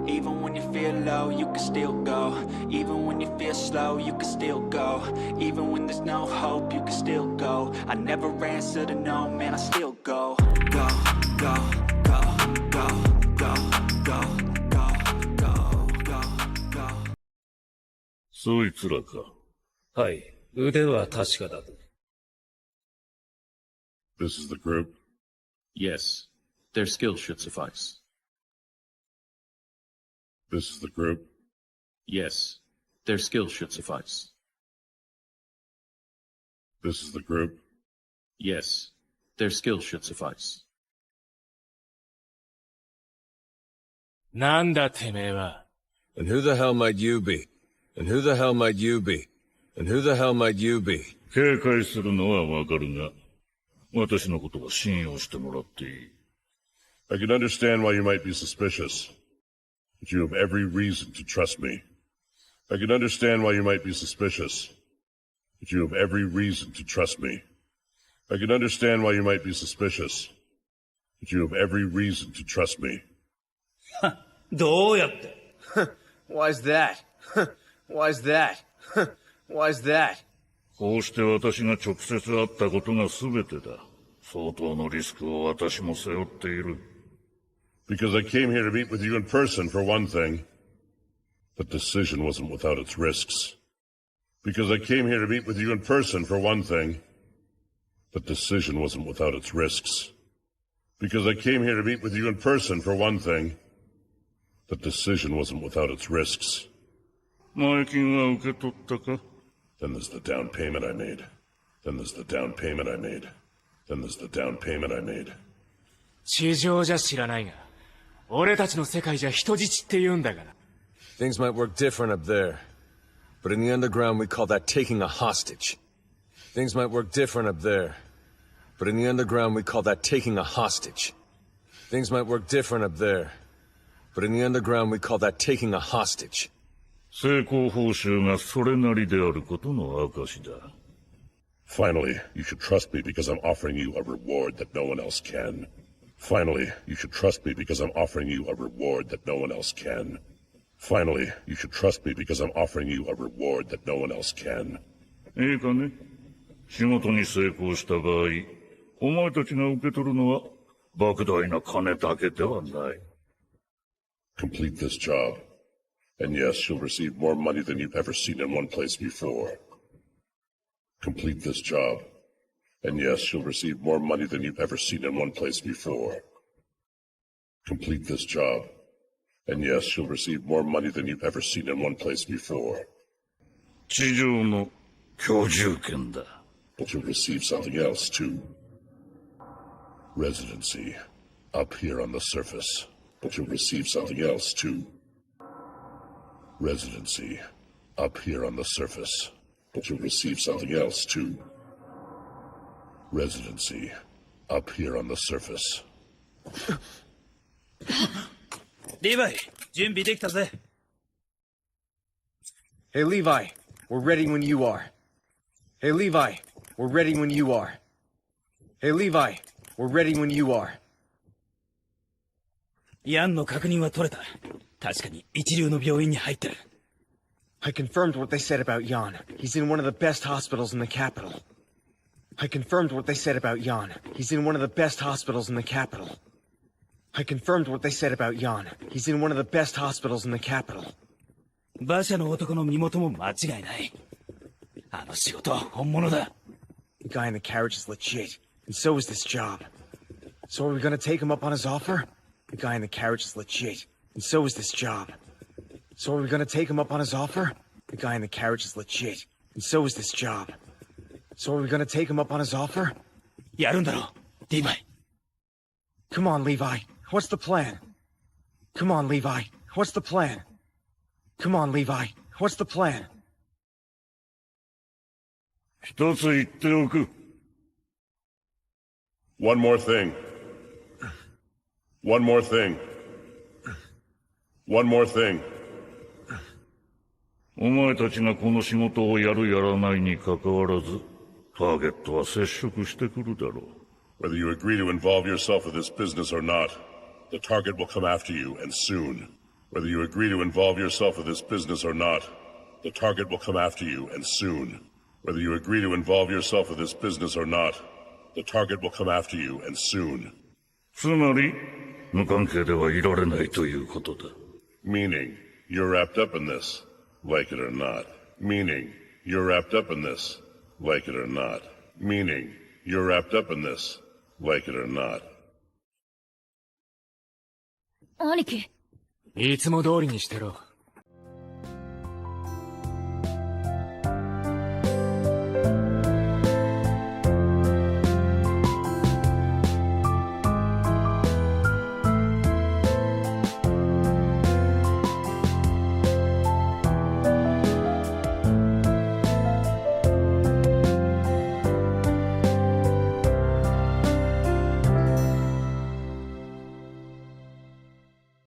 Even when you feel low, you can still go. Even when you feel slow, you can still go. Even when there's no hope, you can still go. I never answer to no, man, I still go. Go, go, go, go, go, go, go, go, go, go. そいつらか。はい、腕は確かだと。This is the group? Yes. Their skills should suffice. This is the group? Yes. Their skills should suffice. This is the group? Yes. Their skills should suffice. なんだてめえは。And who the hell might you be? And who the hell might you be? And who the hell might you be? 警戒するのはわかるが、私のことは信用してもらっていい。I can understand why you might be suspicious, but you have every reason to trust me. I can understand why you might be suspicious, but you have every reason to trust me. I can understand why you might be suspicious, but you have every reason to trust me. どうやって Why's that? Why's that? Why's that? こうして私が直接会ったことが全てだ。相当のリスクを私も背負っている。Because I came here to meet with you in person for one thing. But decision wasn't without its risks. Because I came here to meet with you in person for one thing. But decision wasn't without its risks. Because I came here to meet with you in person for one thing. But decision wasn't without its risks. 前金は受け取ったか? Then there's the down payment I made. Then there's the down payment I made. Then there's the down payment I made. 地上じゃ知らないが、俺たちの世界じゃ人質って言うんだがな。Things might work different up there, but in the underground we call that taking a hostage. Things might work different up there, but in the underground we call that taking a hostage. Things might work different up there, but in the underground we call that taking a hostage. 成功報酬がそれなりであることの証だ。Finally, you should trust me because I'm offering you a reward that no one else can. Finally, you should trust me because I'm offering you a reward that no one else can. Finally, you should trust me because I'm offering you a reward that no one else can. いいかね。仕事に成功した場合、お前たちが受け取るのは莫大な金だけではない。Complete this job. And yes, you'll receive more money than you've ever seen in one place before. Complete this job. And yes, you'll receive more money than you've ever seen in one place before. Complete this job. And yes, you'll receive more money than you've ever seen in one place before. 地上の居住権だ。But you'll receive something else too. Residency. Up here on the surface. But you'll receive something else too. Residency. Up here on the surface. But you'll receive something else too. Residency. Up here on the surface. リヴァイ、準備できたぜ。Hey Levi, we're ready when you are. Hey Levi, we're ready when you are. Hey Levi, we're ready when you are. ヤンの確認は取れた。確かに一流の病院に入ってる。I confirmed what they said about Jan. He's in one of the best hospitals in the capital. I confirmed what they said about Jan. He's in one of the best hospitals in the capital. I confirmed what they said about Jan. He's in one of the best hospitals in the capital. 馬車の男の身元も間違いない。あの仕事は本物だ。The guy in the carriage is legit, and so is this job. So are we gonna take him up on his offer? The guy in the carriage is legit, and so is this job. So are we gonna take him up on his offer? The guy in the carriage is legit, and so is this job. So are we gonna take him up on his offer? やるんだろ、リヴァイ。Come on, Levi. What's the plan? Come on, Levi. What's the plan? Come on, Levi. What's the plan? 一つ言っておく。One more thing. One more thing. One more thing. お前たちがこの仕事をやるやらないにかかわらず、ターゲットは接触してくるだろう。Whether you agree to involve yourself with this business or not, the target will come after you, and soon. Whether you agree to involve yourself with this business or not, the target will come after you, and soon. Whether you agree to involve yourself with this business or not, the target will come after you, and soon. つまり、無関係ではいられないということだ。Meaning, you're wrapped up in this, like it or not. Meaning, you're wrapped up in this, like it or not. Meaning, you're wrapped up in this, like it or not. 兄貴。いつも通りにしてろ。